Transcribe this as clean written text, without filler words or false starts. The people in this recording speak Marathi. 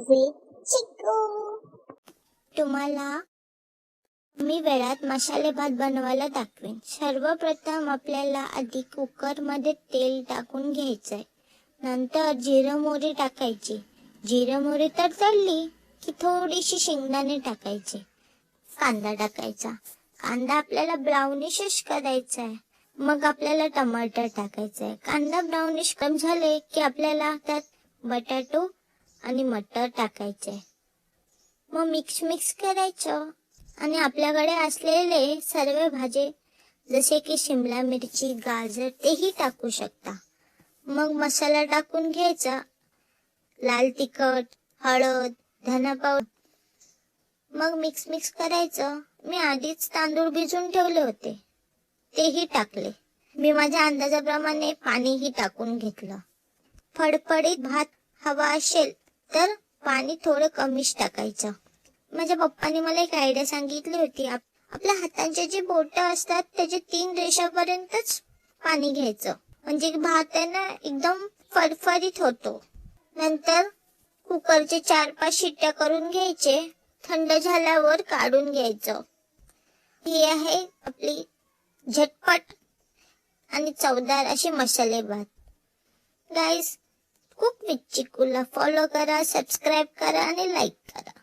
with चिकू. तुम्हाला मी वेळात मसाले भात बनवायला दाखवेन. सर्वप्रथम आपल्याला आधी कुकर मध्ये तेल टाकून घ्यायचंय. नंतर जिरं मोहरी टाकायची. जिरं मोहरी तडतडली की थोडीशी शेंगदाणे टाकायचे. कांदा टाकायचा. कांदा आपल्याला ब्राउनिश करायचा आहे. मग आपल्याला टमाटर टाकायचंय. कांदा ब्राउनिश कम झाले की आपल्याला त्यात बटाटो आणि मटर टाकायचे. मग मिक्स करायचं आणि आपल्याकडे असलेले सर्व भाजी जसे की शिमला मिरची, गाजर तेही टाकू शकता. मग मसाला टाकून घ्यायचा. लाल तिखट, हळद, धना पावडर. मग मिक्स करायचं. मी आधीच तांदूळ भिजवून ठेवले होते तेही टाकले. मी माझ्या अंदाजाप्रमाणे पाणीही टाकून घेतलं. फडफडीत भात हवा असेल तर पाणी थोडं कमीच टाकायचं. माझ्या पप्पांनी मला एक आयडिया सांगितली होती. आपल्या हातांचे जे बोट असतात त्याचे 3 रेषापर्यंतच पाणी घ्यायचं, म्हणजे भात आहे ना एकदम फडफडीत होतो. नंतर कुकरचे 4-5 शिट्ट्या करून घ्यायचे. थंड झाल्यावर काढून घ्यायचं. ही आहे आपली झटपट आणि चवदार अशी मसाले भात. गाईस, कुक विथ चिकूला फॉलो करा, सबस्क्राईब करा आणि लाईक करा.